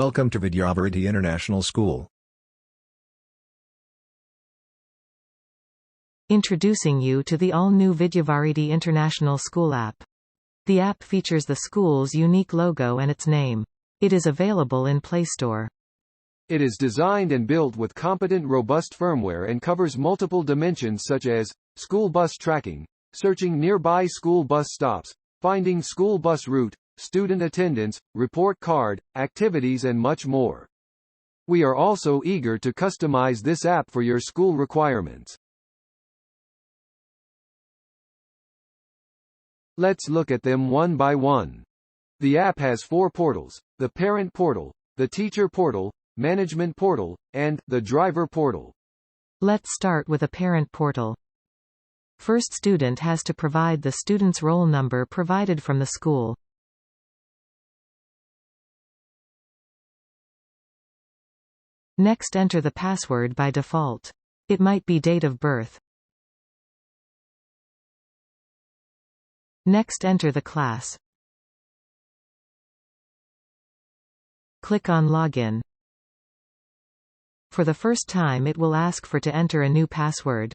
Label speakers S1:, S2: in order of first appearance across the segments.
S1: Welcome to Vidyavaridhi International School.
S2: Introducing you to the all-new Vidyavaridhi International School app. The app features the school's unique logo and its name. It is available in Play Store.
S3: It is designed and built with competent, robust firmware and covers multiple dimensions such as school bus tracking, searching nearby school bus stops, finding school bus route, student attendance, report card, activities and much more. We are also eager to customize this app for your school requirements. Let's look at them one by one. The app has 4 portals: the Parent Portal, the Teacher Portal, Management Portal, and the Driver Portal.
S2: Let's start with a Parent Portal. First, student has to provide the student's roll number provided from the school. Next, enter the password by default. It might be date of birth. Next, enter the class. Click on Login. For the first time, it will ask for to enter a new password.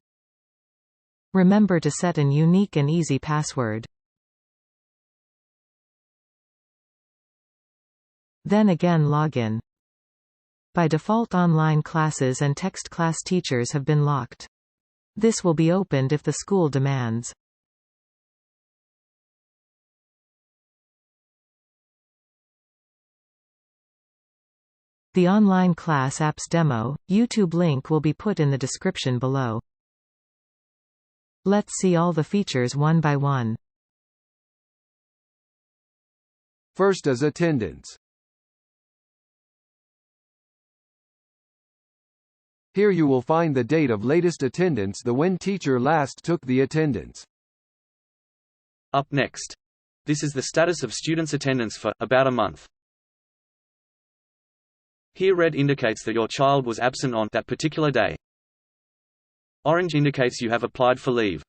S2: Remember to set an unique and easy password. Then again login. By default, online classes and text class teachers have been locked. This will be opened if the school demands. The online class apps demo, YouTube link will be put in the description below. Let's see all the features one by one.
S3: First is attendance. Here you will find the date of latest attendance, the when teacher last took the attendance.
S4: Up next. This is the status of students' attendance for about a month. Here red indicates that your child was absent on that particular day. Orange indicates you have applied for leave.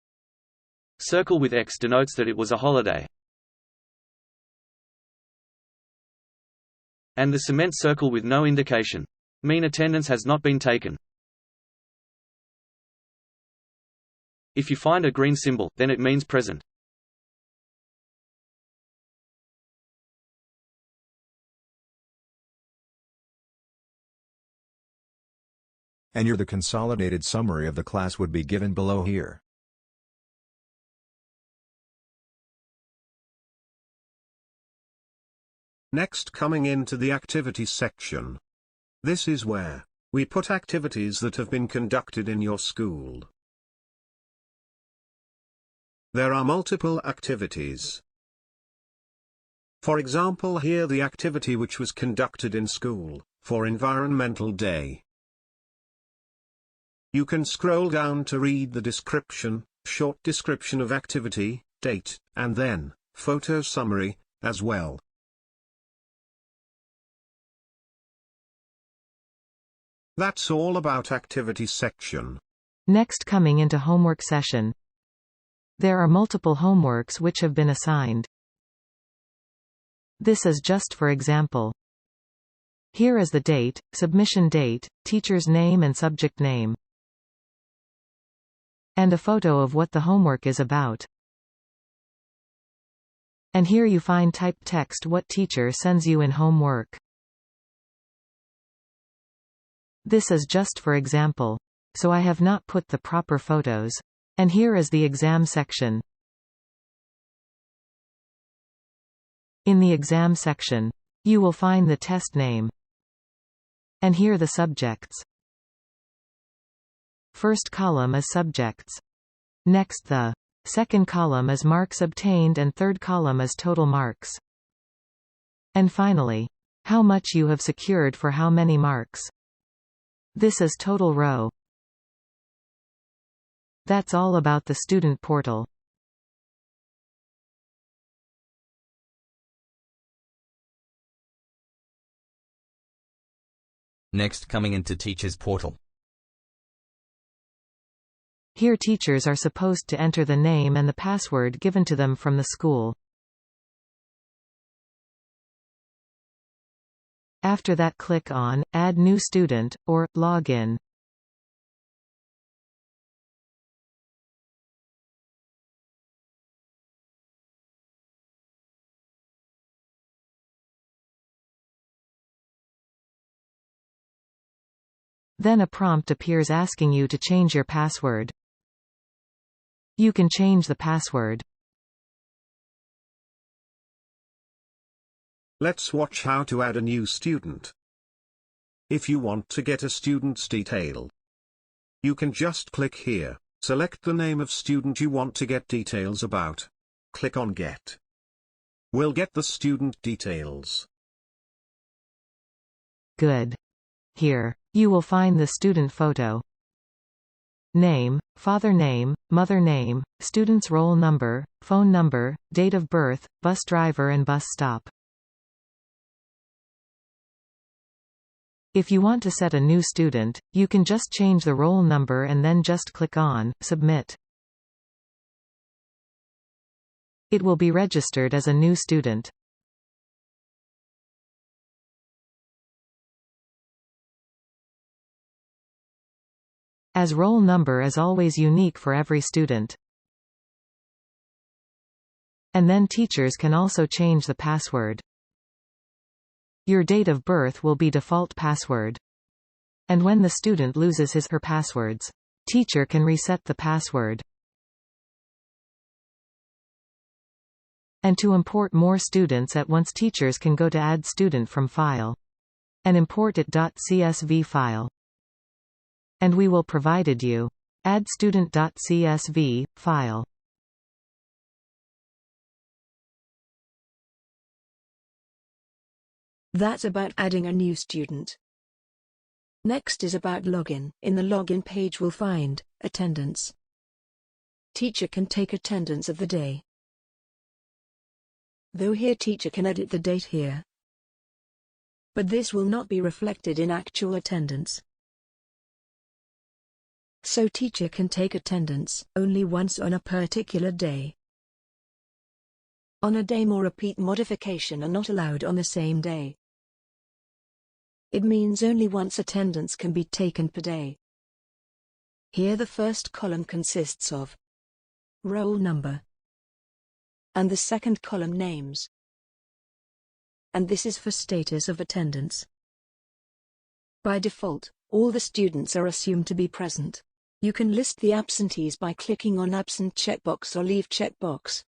S4: Circle with X denotes that it was a holiday. And the cement circle with no indication mean attendance has not been taken. If you find a green symbol, then it means present.
S1: And the consolidated summary of the class would be given below here.
S5: Next, coming into the activities section. This is where we put activities that have been conducted in your school. There are multiple activities. For example, here the activity which was conducted in school, for Environmental Day. You can scroll down to read the description, short description of activity, date, and then, photo summary, as well. That's all about activity section.
S2: Next, coming into homework session. There are multiple homeworks which have been assigned. This is just for example. Here is the date, submission date, teacher's name and subject name. And a photo of what the homework is about. And here you find typed text what teacher sends you in homework. This is just for example. So I have not put the proper photos. And here is the exam section. In the exam section, you will find the test name. And here the subjects. First column is subjects. Next, the second column is marks obtained and third column is total marks. And finally, how much you have secured for how many marks. This is total row. That's all about the student portal.
S6: Next, coming into Teachers Portal.
S2: Here teachers are supposed to enter the name and the password given to them from the school. After that click on Add New Student, or Log In. Then a prompt appears asking you to change your password. You can change the password.
S5: Let's watch how to add a new student. If you want to get a student's detail, you can just click here, select the name of student you want to get details about. Click on Get. We'll get the student details.
S2: Good. Here, you will find the student photo. Name, father name, mother name, student's roll number, phone number, date of birth, bus driver and bus stop. If you want to set a new student, you can just change the roll number and then just click on Submit. It will be registered as a new student. As roll number is always unique for every student. And then teachers can also change the password. Your date of birth will be default password. And when the student loses his/her passwords, teacher can reset the password. And to import more students at once, teachers can go to Add Student from File and import it.csv file. And we will provided you Add Student.csv file.
S7: That's about adding a new student. Next is about login. In the login page we'll find attendance. Teacher can take attendance of the day. Though here teacher can edit the date here. But this will not be reflected in actual attendance. So teacher can take attendance only once on a particular day. On a day more repeat modification are not allowed on the same day. It means only once attendance can be taken per day. Here the first column consists of roll number and the second column names. And this is for status of attendance. By default, all the students are assumed to be present. You can list the absentees by clicking on Absent checkbox or Leave checkbox.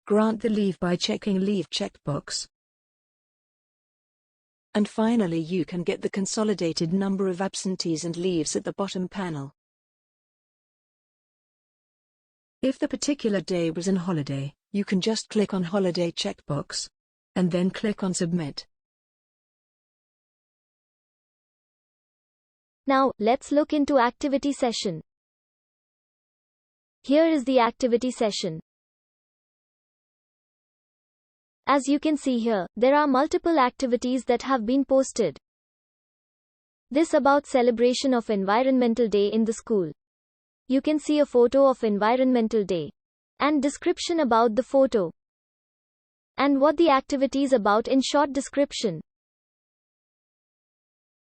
S7: Grant the leave by checking Leave checkbox. And finally you can get the consolidated number of absentees and leaves at the bottom panel. If the particular day was an holiday, you can just click on Holiday checkbox, and then click on Submit.
S8: Now, let's look into activity session. Here is the activity session. As you can see here, there are multiple activities that have been posted. This about celebration of Environmental Day in the school. You can see a photo of Environmental Day. And description about the photo. And what the activity is about in short description.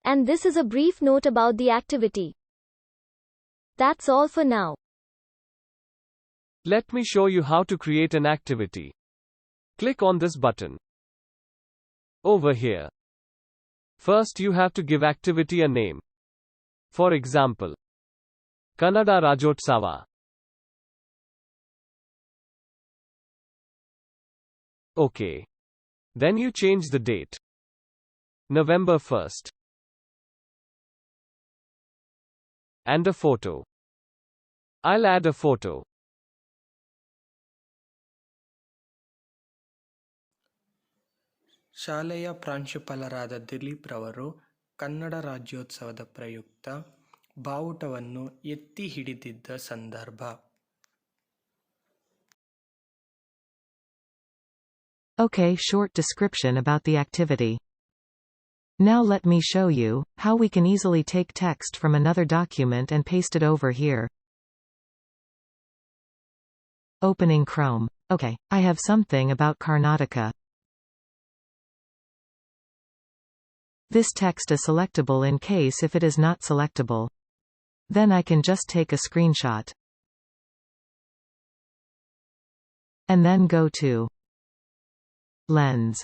S8: And this is a brief note about the activity. That's all for now.
S3: Let me show you how to create an activity. Click on this button. Over here. First you have to give activity a name. For example, Kannada Rajotsava. OK. Then you change the date. November 1st. And a photo. I'll add a photo.
S9: ಶಾಲೆಯ ಪ್ರಾಂಶುಪಾಲರಾದ ದಿಲೀಪ್ ರವರು ಕನ್ನಡ ರಾಜ್ಯೋತ್ಸವದ ಪ್ರಯುಕ್ತ ಬಾವುಟವನ್ನು ಎತ್ತಿ ಹಿಡಿದಿದ್ದ ಸಂದರ್ಭ.
S2: Okay, short description about the activity. Now let me show you how we can easily take text from another document and paste it over here. Opening Chrome. Okay, I have something about Karnataka. This text is selectable in case if it is not selectable. Then I can just take a screenshot. And then go to Lens.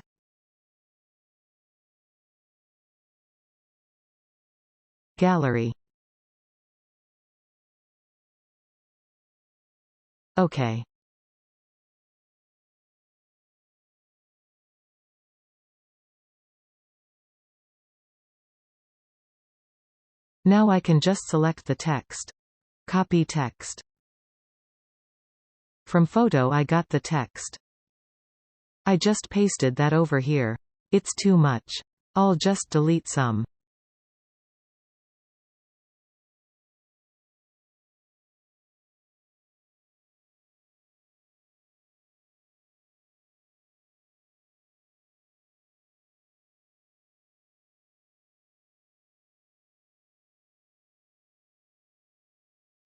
S2: Gallery. OK. Now I can just select the text. Copy text. From photo I got the text. I just pasted that over here. It's too much. I'll just delete some.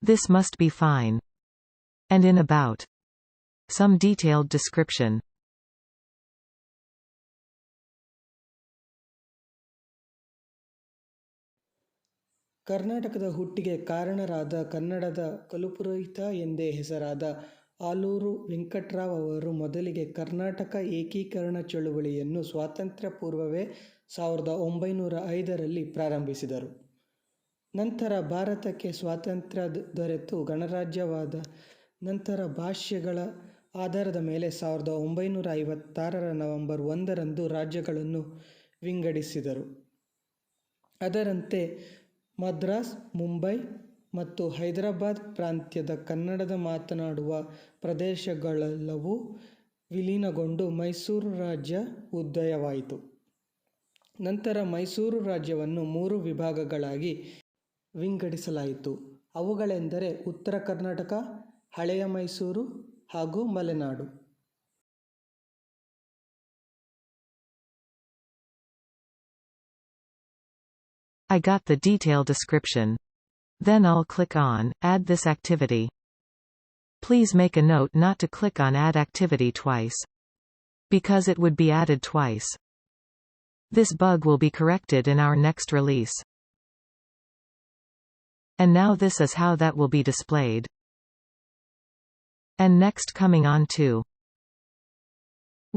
S2: This must be fine. And in about. Some detailed description.
S9: ಕರ್ನಾಟಕದ ಹುಟ್ಟಿಗೆ ಕಾರಣರಾದ ಕನ್ನಡದ ಕುಲಪುರೋಹಿತ ಎಂದೇ ಹೆಸರಾದ ಆಲೂರು ವೆಂಕಟರಾವ್ ಅವರು ಮೊದಲಿಗೆ ಕರ್ನಾಟಕ ಏಕೀಕರಣ ಚಳುವಳಿಯನ್ನು ಸ್ವಾತಂತ್ರ್ಯ ಪೂರ್ವವೇ 1905ರಲ್ಲಿ ಪ್ರಾರಂಭಿಸಿದರು. ನಂತರ ಭಾರತಕ್ಕೆ ಸ್ವಾತಂತ್ರ್ಯ ದೊರೆತು ಗಣರಾಜ್ಯವಾದ ನಂತರ ಭಾಷೆಗಳ ಆಧಾರದ ಮೇಲೆ 1956ರ ನವೆಂಬರ್ 1ರಂದು ರಾಜ್ಯಗಳನ್ನು ವಿಂಗಡಿಸಿದರು. ಅದರಂತೆ ಮದ್ರಾಸ್, ಮುಂಬೈ ಮತ್ತು ಹೈದರಾಬಾದ್ ಪ್ರಾಂತ್ಯದ ಕನ್ನಡದ ಮಾತನಾಡುವ ಪ್ರದೇಶಗಳೆಲ್ಲವೂ ವಿಲೀನಗೊಂಡು ಮೈಸೂರು ರಾಜ್ಯ ಉದಯವಾಯಿತು. ನಂತರ ಮೈಸೂರು ರಾಜ್ಯವನ್ನು 3 ವಿಭಾಗಗಳಾಗಿ ವಿಂಗಡಿಸಲಾಯಿತು. ಅವುಗಳೆಂದರೆ ಉತ್ತರ ಕರ್ನಾಟಕ, ಹಳೆಯ ಮೈಸೂರು ಹಾಗೂ Malenadu.
S2: I got the detail description. Then I'll click on Add this activity. Please make a note not to click on Add activity twice, because it would be added twice. This bug will be corrected in our next release. And now this is how that will be displayed. And next coming on to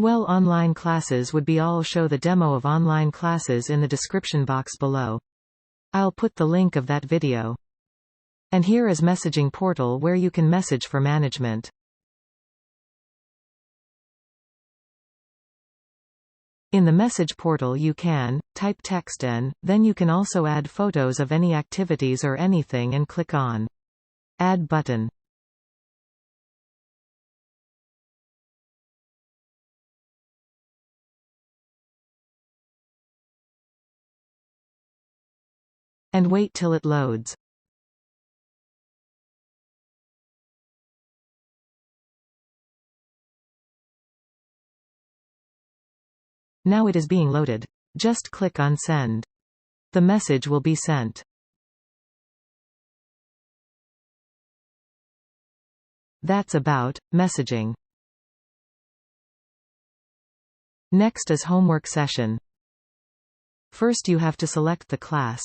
S2: well, online classes would be all show the demo of online classes in the description box below. I'll put the link of that video. And here is messaging portal where you can message for management. In the message portal you can type text and then you can also add photos of any activities or anything and click on Add button. And wait till it loads. Now it is being loaded. Just click on Send. The message will be sent. That's about messaging. Next is homework session. First you have to select the class.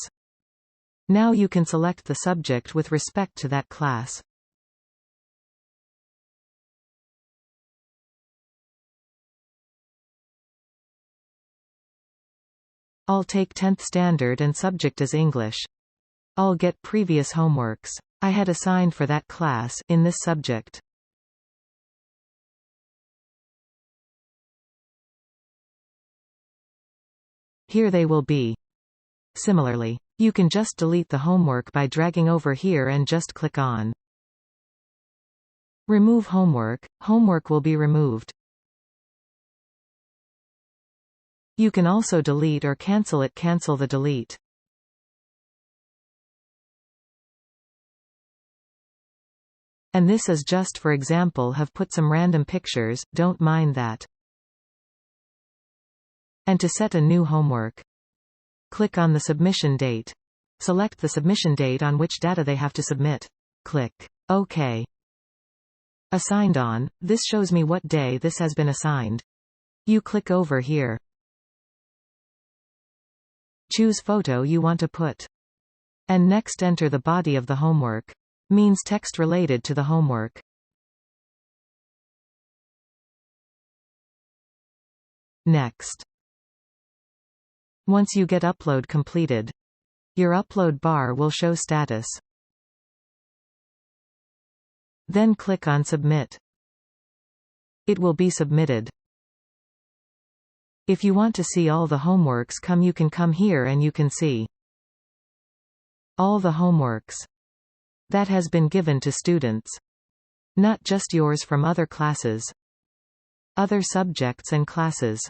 S2: Now you can select the subject with respect to that class. I'll take 10th standard and subject as English. I'll get previous homeworks I had assigned for that class in this subject. Here they will be. Similarly, you can just delete the homework by dragging over here and just click on Remove homework. Homework will be removed. You can also delete or cancel it. Cancel the delete. And this is just for example have put some random pictures, don't mind that. And to set a new homework, click on the submission date. Select the submission date on which data they have to submit. Click OK. Assigned on, this shows me what day this has been assigned. You click over here. Choose photo you want to put. And next enter the body of the homework. Means text related to the homework. Next. Once you get upload completed, your upload bar will show status. Then click on Submit. It will be submitted. If you want to see all the homeworks you can come here and you can see all the homeworks that has been given to students. Not just yours, from other classes, other subjects and classes.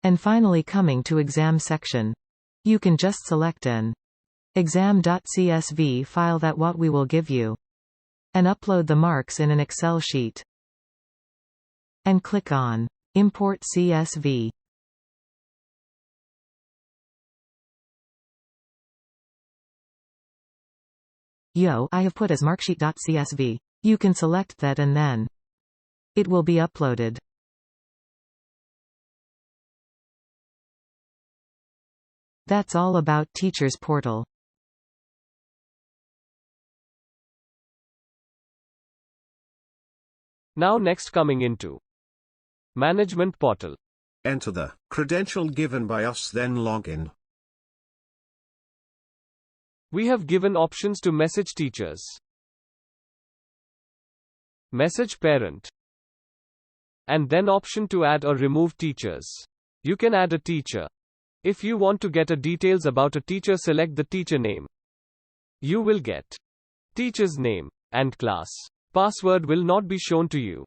S2: And finally, coming to exam section. You can just select an exam.csv file, that what we will give you, and upload the marks in an Excel sheet. And click on Import CSV. I have put as marksheet.csv. You can select that and then it will be uploaded. That's all about Teachers Portal.
S3: Now next, coming into Management Portal.
S5: Enter the credential given by us, then log in.
S3: We have given options to message teachers, message parent, and then option to add or remove teachers. You can add a teacher. If you want to get a details about a teacher, select the teacher name. You will get teacher's name and class. Password will not be shown to you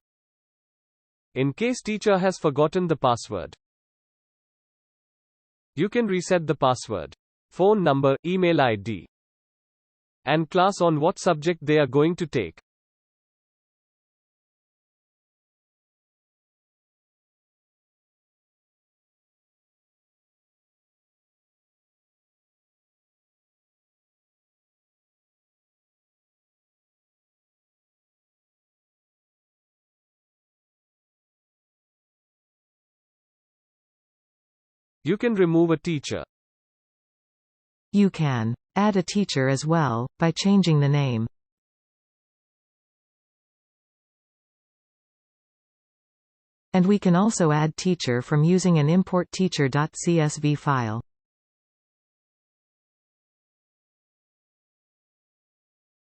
S3: in case teacher has forgotten the password. You can reset the password, phone number, email ID, and class on what subject they are going to take. You can remove a teacher.
S2: You can add a teacher as well, by changing the name. And we can also add teacher from using an import teacher.csv file.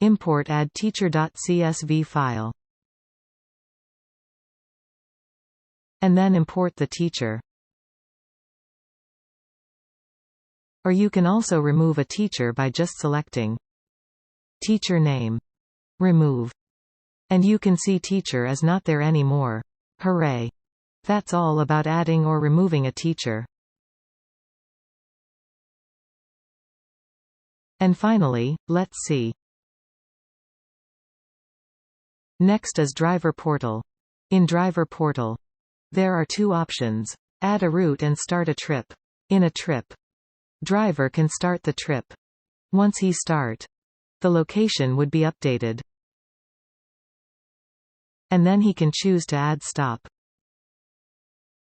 S2: Import add teacher.csv file. And then import the teacher. Or you can also remove a teacher by just selecting teacher name, remove, and you can see teacher is not there anymore. Hooray! That's all about adding or removing a teacher. And finally, let's see. Next is Driver Portal. In Driver Portal, there are two options: add a route and start a trip. In a trip, driver can start the trip. Once he start, the location would be updated. And then he can choose to add stop.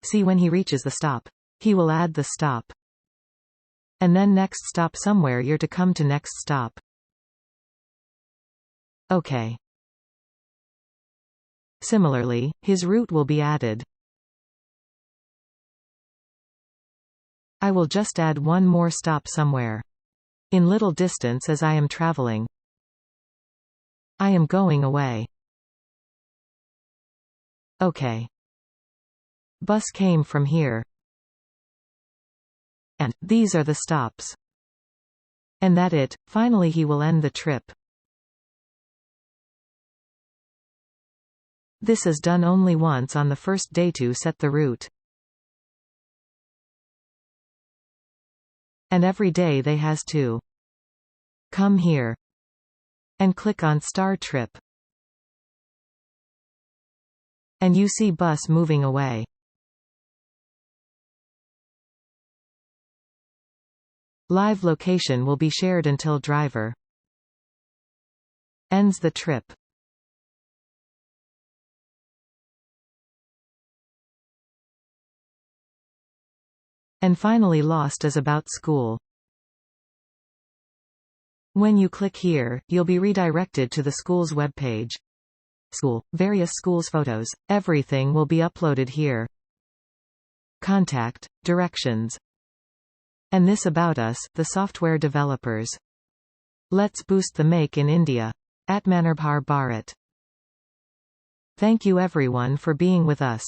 S2: See, when he reaches the stop, he will add the stop. And then next stop somewhere you're to come to next stop. Okay. Similarly, his route will be added. I will just add one more stop somewhere in little distance as I am traveling. I am going away. Okay. Bus came from here. And these are the stops. And that it. Finally he will end the trip. This is done only once on the first day to set the route. And every day they has to come here and click on Star Trip. And you see bus moving away. Live location will be shared until driver ends the trip. And finally Lost is about school. When you click here, you'll be redirected to the school's webpage. School, various schools photos, everything will be uploaded here. Contact, directions. And this about us, the software developers. Let's boost the Make in India. @Manarbhar Bharat. Thank you everyone for being with us.